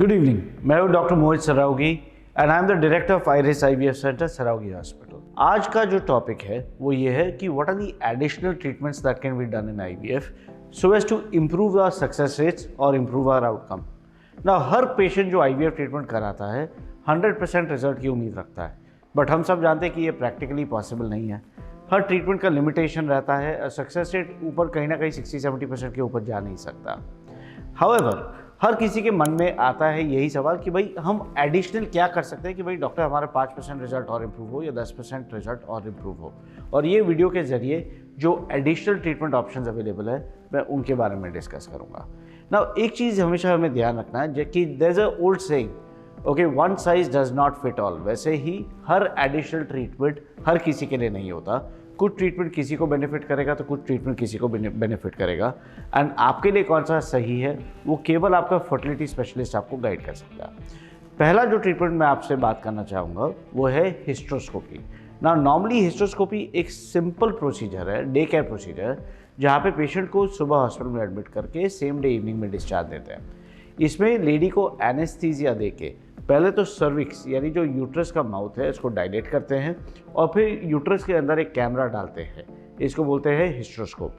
Good evening, मैं हूं doctor Mohit Saraogi and I am the director of Iris IVF centre Saraogi hospital. आज का जो टॉपिक है वो ये है कि what are the additional treatments that can be done in IVF so as to improve our success rates और इम्प्रूव आवर आउटकम। ना हर पेशेंट जो आईवीएफ ट्रीटमेंट कराता है 100% रिजल्ट की उम्मीद रखता है, बट हम सब जानते हैं कि ये प्रैक्टिकली पॉसिबल नहीं है। हर ट्रीटमेंट का लिमिटेशन रहता है, सक्सेस रेट ऊपर कहीं ना कहीं 60-70% के ऊपर जा नहीं सकता। हाउएवर हर किसी के मन में आता है यही सवाल कि भाई हम एडिशनल क्या कर सकते हैं कि भाई डॉक्टर हमारा 5% रिजल्ट और इम्प्रूव हो या 10% रिजल्ट और इम्प्रूव हो। और ये वीडियो के जरिए जो एडिशनल ट्रीटमेंट ऑप्शंस अवेलेबल है मैं उनके बारे में डिस्कस करूंगा। ना एक चीज़ हमेशा हमें ध्यान रखना है कि there is a old saying, okay, one size does not fit all. वैसे ही हर एडिशनल ट्रीटमेंट हर किसी के लिए नहीं होता। कुछ ट्रीटमेंट किसी को बेनिफिट करेगा तो कुछ ट्रीटमेंट किसी को बेनिफिट करेगा, एंड आपके लिए कौन सा सही है वो केवल आपका फर्टिलिटी स्पेशलिस्ट आपको गाइड कर सकता है। पहला जो ट्रीटमेंट मैं आपसे बात करना चाहूँगा वो है हिस्ट्रोस्कोपी। ना नॉर्मली हिस्ट्रोस्कोपी एक सिंपल प्रोसीजर है, डे केयर प्रोसीजर, जहाँ पे पेशेंट को सुबह हॉस्पिटल में एडमिट करके सेम डे इवनिंग में डिस्चार्ज देते हैं। इसमें लेडी को एनेस्थीसिया देके पहले तो सर्विक्स यानी जो यूट्रस का माउथ है इसको डायलेट करते हैं और फिर यूट्रस के अंदर एक कैमरा डालते हैं, इसको बोलते हैं हिस्ट्रोस्कोप।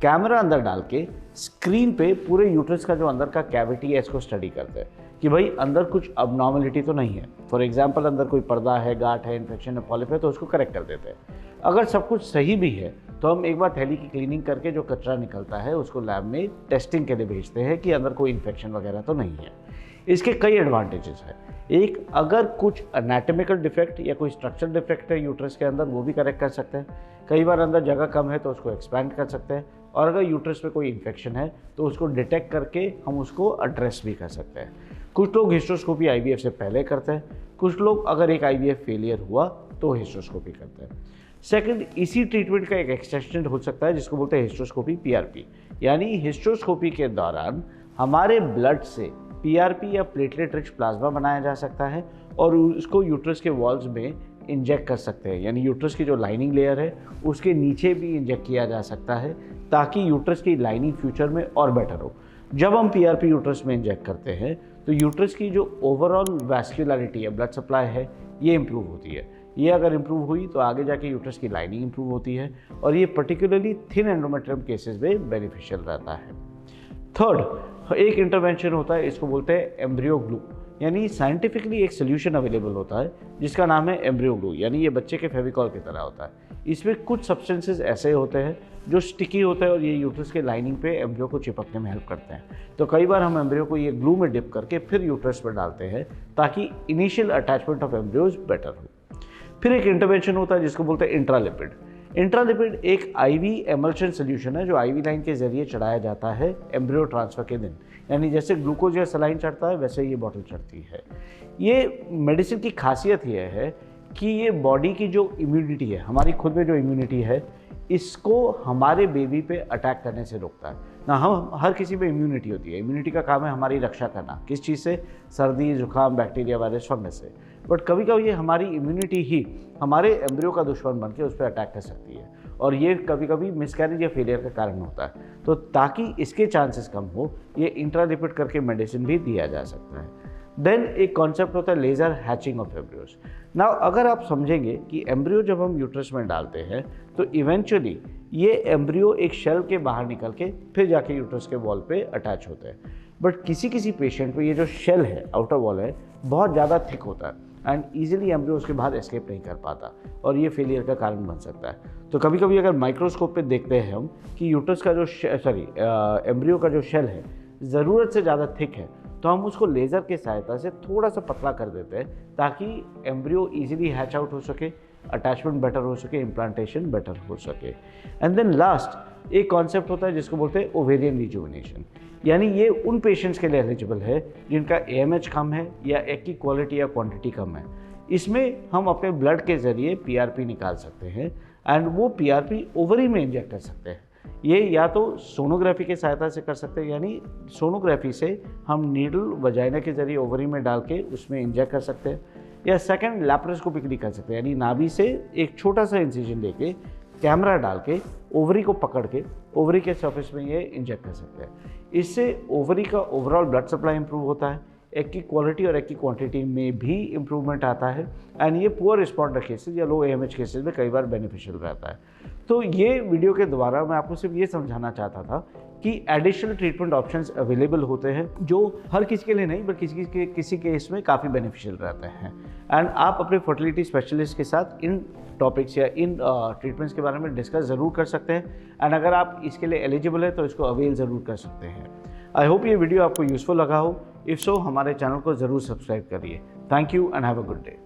कैमरा अंदर डाल के स्क्रीन पे पूरे यूट्रस का जो अंदर का कैविटी है इसको स्टडी करते हैं कि भाई अंदर कुछ अबनॉर्मलिटी तो नहीं है। फॉर एग्जांपल अंदर कोई पर्दा है, गांठ है, इन्फेक्शन है, पॉलिप है, तो उसको करेक्ट कर देते हैं। अगर सब कुछ सही भी है तो हम एक बार थैली की क्लीनिंग करके जो कचरा निकलता है उसको लैब में टेस्टिंग के लिए भेजते हैं कि अंदर कोई इन्फेक्शन वगैरह तो नहीं है। इसके कई एडवांटेजेस हैं। एक, अगर कुछ एनाटॉमिकल डिफेक्ट या कोई स्ट्रक्चरल डिफेक्ट है यूट्रस के अंदर वो भी करेक्ट कर सकते हैं। कई बार अंदर जगह कम है तो उसको एक्सपैंड कर सकते हैं, और अगर यूट्रस में कोई इन्फेक्शन है तो उसको डिटेक्ट करके हम उसको एड्रेस भी कर सकते हैं। कुछ लोग हिस्ट्रोस्कोपी आईवीएफ से पहले करते हैं, कुछ लोग अगर एक आईवीएफ फेलियर हुआ तो हिस्ट्रोस्कोपी करते हैं। सेकंड, इसी ट्रीटमेंट का एक एक्सटेंशन हो सकता है जिसको बोलते हैं हिस्ट्रोस्कोपी पीआरपी। यानी हिस्ट्रोस्कोपी के दौरान हमारे ब्लड से पीआरपी या प्लेटलेट रिच प्लाज्मा बनाया जा सकता है और उसको यूट्रस के वॉल्स में इंजेक्ट कर सकते हैं। यानी यूट्रस की जो लाइनिंग लेयर है उसके नीचे भी इंजेक्ट किया जा सकता है ताकि यूट्रस की लाइनिंग फ्यूचर में और बेटर हो। जब हम पीआरपी यूट्रस में इंजेक्ट करते हैं तो यूट्रस की जो ओवरऑल वैस्कुलरिटी है, ब्लड सप्लाई है, ये इम्प्रूव होती है। ये अगर इम्प्रूव हुई तो आगे जाके यूट्रस की लाइनिंग इम्प्रूव होती है और ये पर्टिकुलरली थिन एंडोमेट्रियम केसेस में बेनिफिशियल रहता है। थर्ड, एक इंटरवेंशन होता है, इसको बोलते हैं एम्ब्रियो ग्लू। यानी साइंटिफिकली एक सोल्यूशन अवेलेबल होता है जिसका नाम है एम्ब्रियो ग्लू, यानी ये बच्चे के फेविकॉल की तरह होता है। इसमें कुछ सब्सटेंसेस ऐसे होते हैं जो स्टिकी होते हैं और ये यूट्रस के लाइनिंग पे एम्ब्रियो को चिपकने में हेल्प करते हैं। तो कई बार हम एम्ब्रियो को ये ग्लू में डिप करके फिर यूट्रस पर डालते हैं ताकि initial attachment of embryos better हो। फिर एक इंटरवेंशन होता है जिसको बोलते हैं इंट्रालिपिड। इंट्रालिपिड एक आईवी एमल्शन सोल्यूशन है जो आईवी लाइन के जरिए चढ़ाया जाता है एम्ब्रियो ट्रांसफर के दिन। यानी जैसे ग्लूकोज या सलाइन चढ़ता है वैसे ये बॉटल चढ़ती है। ये मेडिसिन की खासियत ये है कि ये बॉडी की जो इम्यूनिटी है, हमारी खुद में जो इम्यूनिटी है, इसको हमारे बेबी पे अटैक करने से रोकता है। ना हम हर किसी पे इम्यूनिटी होती है, इम्यूनिटी का काम है हमारी रक्षा करना। किस चीज़ से? सर्दी, जुकाम, बैक्टीरिया, वायरस, फंगस से। बट कभी कभी ये हमारी इम्यूनिटी ही हमारे एम्ब्रियो का दुश्मन बन के उस पर अटैक कर सकती है और ये कभी कभी मिसकैरेज या फेलियर का कारण होता है। तो ताकि इसके चांसेस कम हो, ये इंट्रालिपिड करके मेडिसिन भी दिया जा सकता है। देन एक कॉन्सेप्ट होता है laser hatching of embryos. Now अगर आप समझेंगे कि एम्ब्रियो जब हम यूट्रस में डालते हैं तो इवेंचुअली ये एम्ब्रियो एक शेल के बाहर निकल के फिर जाके यूट्रस के वॉल पे अटैच होते हैं। बट किसी किसी पेशेंट में ये जो शेल है, आउटर वॉल है, बहुत ज़्यादा थिक होता है एंड ईजिली एम्ब्रियो उसके बाहर एस्केप नहीं कर पाता और ये फेलियर का कारण बन सकता है। तो कभी कभी अगर माइक्रोस्कोप पे देखते हैं हम कि यूट्रस का जो एम्ब्रियो का जो शेल है ज़रूरत से ज़्यादा थिक है तो हम उसको लेज़र के सहायता से थोड़ा सा पतला कर देते हैं ताकि एम्ब्रियो ईजिली हैच आउट हो सके, अटैचमेंट बेटर हो सके, इम्प्लांटेशन बेटर हो सके। एंड देन लास्ट एक कॉन्सेप्ट होता है जिसको बोलते हैं ओवेरियन रिजुविनेशन। यानी ये उन पेशेंट्स के लिए एलिजिबल है जिनका AMH कम है या एग की क्वालिटी या क्वांटिटी कम है। इसमें हम अपने ब्लड के जरिए पीआरपी निकाल सकते हैं एंड वो पीआरपी ओवरी में इंजेक्ट कर सकते हैं। ये या तो सोनोग्राफी के सहायता से कर सकते हैं, यानी सोनोग्राफी से हम नीडल वजाइना के जरिए ओवरी में डाल के उसमें इंजेक्ट कर सकते हैं, या सेकंड लैप्रोस्कोपिकली कर सकते हैं, यानी नाभि से एक छोटा सा इंसिजन लेके कैमरा डाल के ओवरी को पकड़ के ओवरी के सरफेस में ये इंजेक्ट कर सकते हैं। इससे ओवरी का ओवरऑल ब्लड सप्लाई इंप्रूव होता है, एग की क्वालिटी और एग की क्वांटिटी में भी इम्प्रूवमेंट आता है। एंड ये पुअर रिस्पॉन्डर केसेज या लो AMH केसेज में कई बार बेनिफिशियल रहता है। तो ये वीडियो के द्वारा मैं आपको सिर्फ ये समझाना चाहता था कि एडिशनल ट्रीटमेंट ऑप्शंस अवेलेबल होते हैं जो हर किसी के लिए नहीं बट किसी केस में काफ़ी बेनिफिशियल रहते हैं। एंड आप अपने फर्टिलिटी स्पेशलिस्ट के साथ इन टॉपिक्स या इन ट्रीटमेंट्स के बारे में डिस्कस ज़रूर कर सकते हैं। एंड अगर आप इसके लिए एलिजिबल है तो इसको अवेल ज़रूर कर सकते हैं। आई होप ये वीडियो आपको यूज़फुल लगा हो। इफ़ सो हमारे चैनल को ज़रूर सब्सक्राइब करिए। Thank you and have a good day.